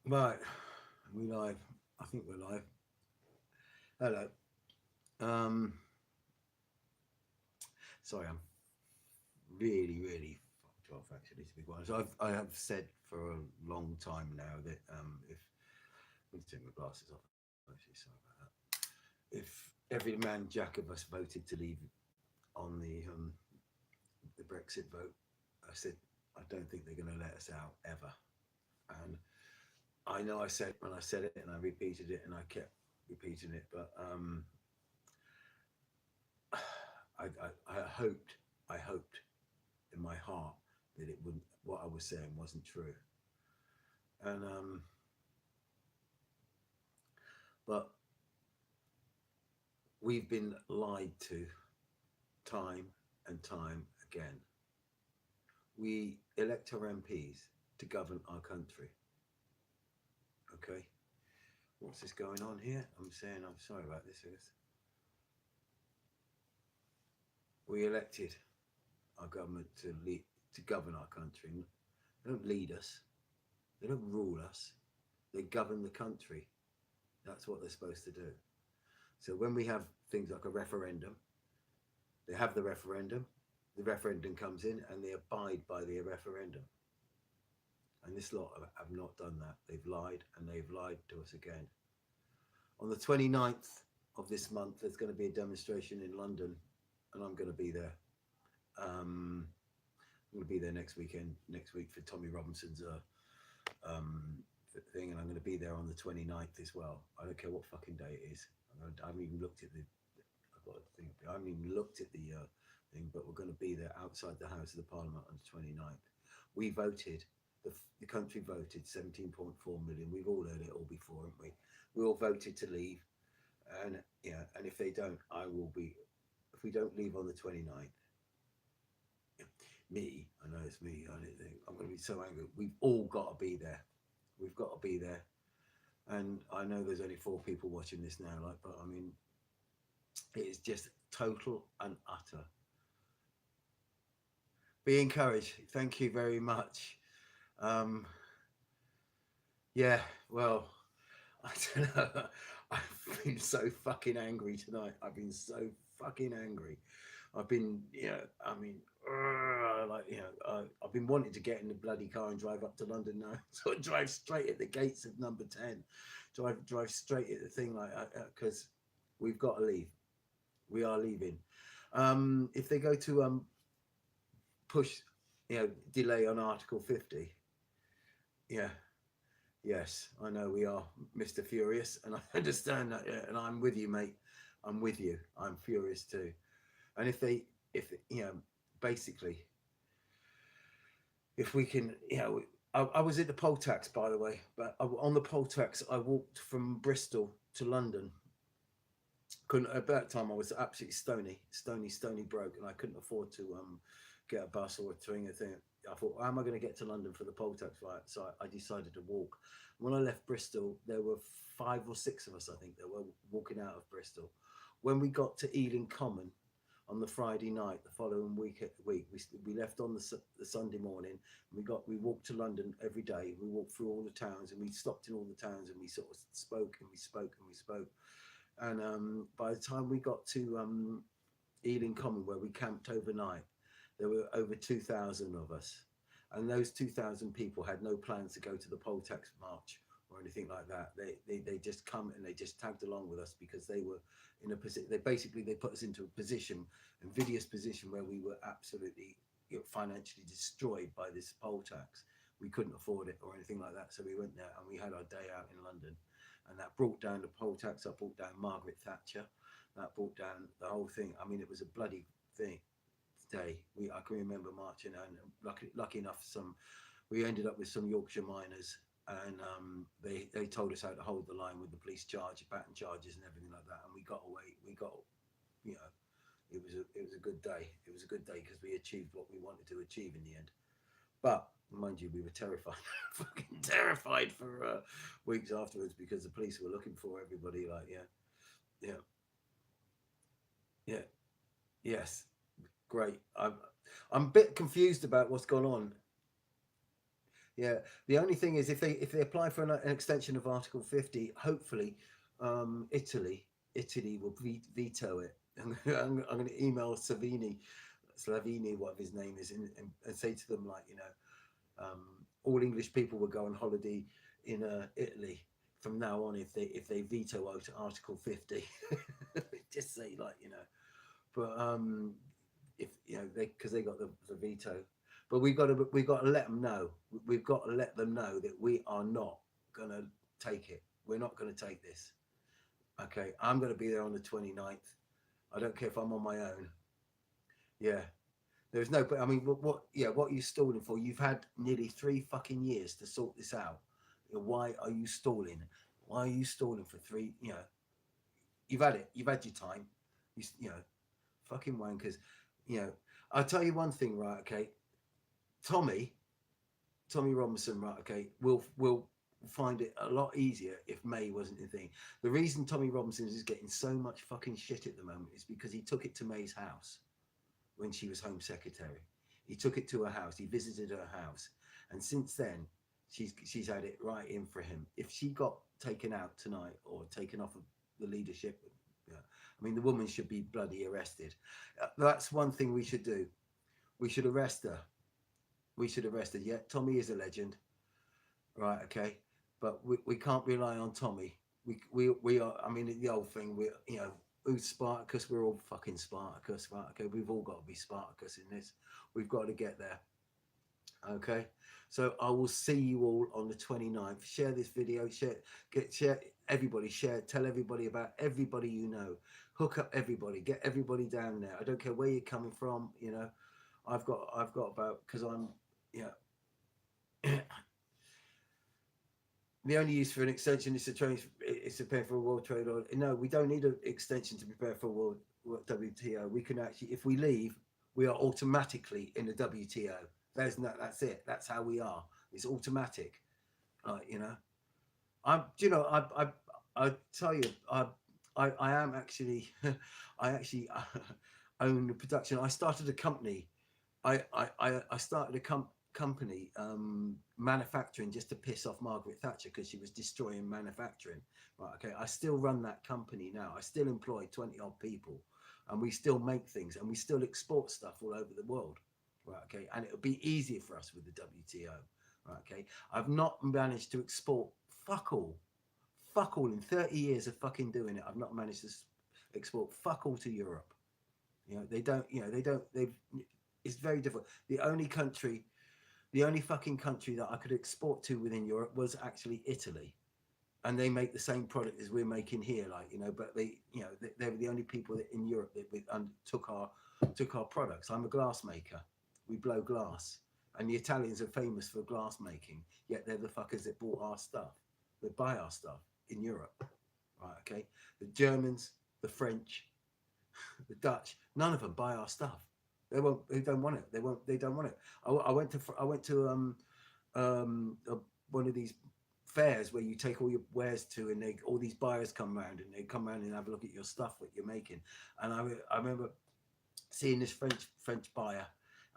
Right, we live. I think we're live. Hello. Um, sorry, I'm really fucked off actually. To be honest, I have said for a long time now that if let me take my glasses off. Actually, sorry about that. If every man jack of us voted to leave on the Brexit vote, I said I don't think they're going to let us out ever. And I know I said when I said it and I repeated it and I kept repeating it, but I hoped, I hoped in my heart that it wouldn't, what I was saying wasn't true. And, but we've been lied to time and time again. We elect our MPs to govern our country. Okay. What's this going on here? I'm saying I'm sorry about this. We elected our government to lead, to govern our country. They don't lead us. They don't rule us. They govern the country. That's what they're supposed to do. So when we have things like a referendum, they have the referendum comes in and they abide by the referendum. And this lot have not done that. They've lied and they've lied to us again. On the 29th of this month, there's going to be a demonstration in London and I'm going to be there. I'm going to be there next week for Tommy Robinson's thing, and I'm going to be there on the 29th as well. I don't care what fucking day it is. I haven't even looked at the. I've got to think. I haven't even looked at the thing, but we're going to be there outside the House of the Parliament on the 29th. We voted. The country voted 17.4 million. We've all heard it all before, haven't we? We all voted to leave, and yeah, and if they don't, I will be. If we don't leave on the 29th, me, I know it's me. I'm going to be so angry. We've all got to be there. We've got to be there. And I know there's only 4 people watching this now, like, but I mean, it is just total and utter. Be encouraged. Thank you very much. Um, yeah, well, I don't know. I've been so fucking angry tonight. I've been so fucking angry. I've been, I mean, like, I've been wanting to get in the bloody car and drive up to London now. So I drive straight at the gates of number 10. Drive straight at the thing, like, because we've got to leave. We are leaving. If they go to push, delay on Article 50, yeah, yes, I know we are Mr. Furious, and I understand that, yeah, and I'm with you, mate. I'm with you. I'm furious too. And if basically, if we can, I was at the poll tax, by the way, but on the poll tax, I walked from Bristol to London. Couldn't at that time I was absolutely stony broke, and I couldn't afford to get a bus or a thing. I thought, how am I going to get to London for the poll tax flight? So I decided to walk. When I left Bristol, there were 5 or 6 of us, I think, that were walking out of Bristol. When we got to Ealing Common on the Friday night, the following we left on the Sunday morning. We walked to London every day. We walked through all the towns, and we stopped in all the towns, and we sort of spoke and we spoke and we spoke. And by the time we got to Ealing Common, where we camped overnight, there were over 2,000 of us. And those 2,000 people had no plans to go to the poll tax march or anything like that. They just come and they just tagged along with us because they were in a position. They put us into a position, invidious position, where we were absolutely financially destroyed by this poll tax. We couldn't afford it or anything like that. So we went there and we had our day out in London. And that brought down the poll tax. That brought down Margaret Thatcher. That brought down the whole thing. I mean, it was a bloody thing. Day I can remember marching, and lucky enough, we ended up with some Yorkshire miners, and they told us how to hold the line with the police baton charges and everything like that, and we got away. You know, it was a good day. It was a good day because we achieved what we wanted to achieve in the end. But mind you, we were terrified, fucking terrified for weeks afterwards because the police were looking for everybody. Like, yeah, yeah, yes, great. I'm a bit confused about what's gone on. Yeah. The only thing is, if they apply for an extension of Article 50, hopefully, Italy will veto it. I'm going to email Slavini, whatever his name is, and say to them, like, all English people will go on holiday in Italy from now on if they veto Article 50. Just say, like, but if they, because they got the veto. But we got to let them know. We've got to let them know that we are not gonna take it. We're not gonna take this. Okay, I'm gonna be there on the 29th. I don't care if I'm on my own. Yeah, there's no. But I mean, what? Yeah, what are you stalling for? You've had nearly 3 fucking years to sort this out. Why are you stalling? Why are you stalling for three? You've had it. You've had your time. Fucking wankers. I'll tell you one thing, right? Okay, Tommy, Tommy Robinson, right? Okay, will find it a lot easier if May wasn't the thing. The reason Tommy Robinson is getting so much fucking shit at the moment is because he took it to May's house when she was Home Secretary. He took it to her house. He visited her house, and since then, she's had it right in for him. If she got taken out tonight or taken off of the leadership, I mean, the woman should be bloody arrested. That's one thing we should do. We should arrest her. We should arrest her. Yeah, Tommy is a legend, right? Okay, but we can't rely on Tommy. We are. I mean, the old thing. Who's Spartacus? We're all fucking Spartacus, right? Okay, we've all got to be Spartacus in this. We've got to get there. Okay, so I will see you all on the 29th. Share this video. Share everybody. Tell everybody about everybody you know. Hook up everybody. Get everybody down there. I don't care where you're coming from. I've got about, because I'm, the only use for an extension is to prepare for a world trade order. No, we don't need an extension to prepare for a world WTO. We can actually, if we leave, we are automatically in the WTO. That's it. That's how we are. It's automatic. I'm. I tell you, I am actually, I actually own the production. I started a company. I started a company manufacturing just to piss off Margaret Thatcher because she was destroying manufacturing. Right, okay. I still run that company now. I still employ 20 odd people, and we still make things, and we still export stuff all over the world. Right, okay. And it'll be easier for us with the WTO. Right, okay. I've not managed to export fuck all in 30 years of fucking doing it. I've not managed to export fuck all to Europe. They don't. They've. It's very difficult. The only fucking country that I could export to within Europe was actually Italy, and they make the same product as we're making here, but they were the only people that in Europe that took our products. I'm a glass maker. We blow glass, and the Italians are famous for glass making. Yet they're the fuckers that bought our stuff, that buy our stuff in Europe, right? Okay, the Germans, the French, the Dutch, none of them buy our stuff. They won't. They don't want it. They won't. They don't want it. I went to one of these fairs where you take all your wares to, and all these buyers come around, and they come around and have a look at your stuff, what you're making. And I remember seeing this French buyer,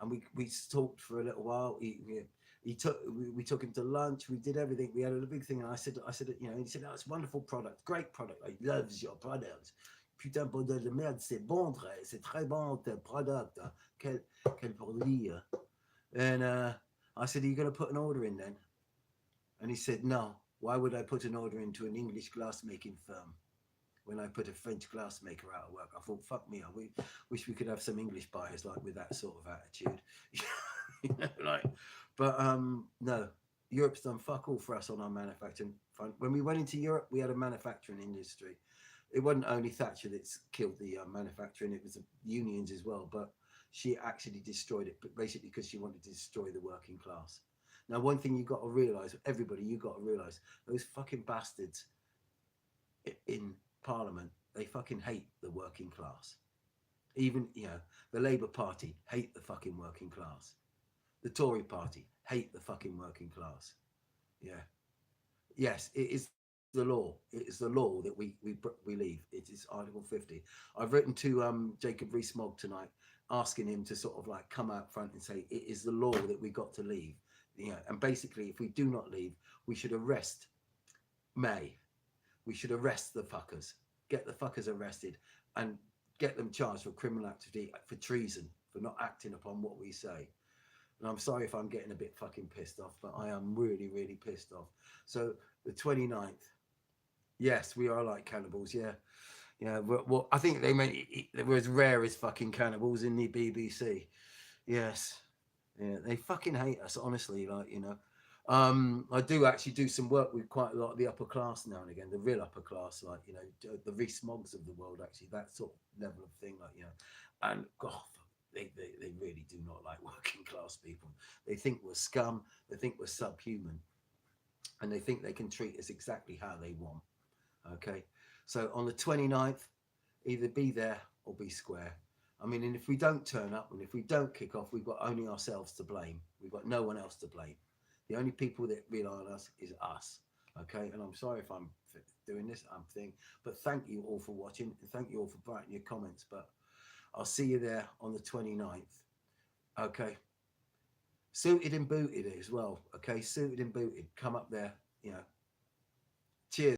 and we talked for a little while. We took him to lunch. We did everything. We had a big thing, and I said, he said, "Oh, it's a wonderful product, great product. I loves your product. Putain, bordel de merde, c'est bon, c'est très bon, tes product. Quel produit." And I said, "Are you going to put an order in then?" And he said, "No. Why would I put an order into an English glassmaking firm when I put a French glassmaker out of work?" I thought, fuck me, I wish we could have some English buyers with that sort of attitude. But no, Europe's done fuck all for us on our manufacturing front. When we went into Europe, we had a manufacturing industry. It wasn't only Thatcher that's killed the manufacturing, it was the unions as well, but she actually destroyed it, but basically because she wanted to destroy the working class. Now, one thing you got to realise, everybody, you got to realise, those fucking bastards in Parliament, they fucking hate the working class. Even, the Labour Party hate the fucking working class. The Tory Party hate the fucking working class. Yeah. Yes, it is the law. It is the law that we leave. It is Article 50. I've written to Jacob Rees-Mogg tonight, asking him to sort of come out front and say it is the law that we got to leave. And basically, if we do not leave, we should arrest May. We should arrest the fuckers, get the fuckers arrested, and get them charged for criminal activity, for treason, for not acting upon what we say. And I'm sorry if I'm getting a bit fucking pissed off, but I am really, really pissed off. So the 29th, yes, we are like cannibals, yeah. Yeah, well, I think they meant they were as rare as fucking cannibals in the BBC. Yes. Yeah, they fucking hate us, honestly, I do actually do some work with quite a lot of the upper class now and again, the real upper class, the Rees-Moggs of the world, actually, that sort of level of thing, and God, they really do not like working class people. They think we're scum, they think we're subhuman, and they think they can treat us exactly how they want. Okay, so on the 29th, either be there or be square. I mean, and if we don't turn up and if we don't kick off, we've got only ourselves to blame. We've got no one else to blame. The only people that rely on us is us. Okay, and I'm sorry if I'm doing this, but thank you all for watching and thank you all for writing your comments. But I'll see you there on the 29th. Okay, suited and booted as well. Okay, suited and booted. Come up there,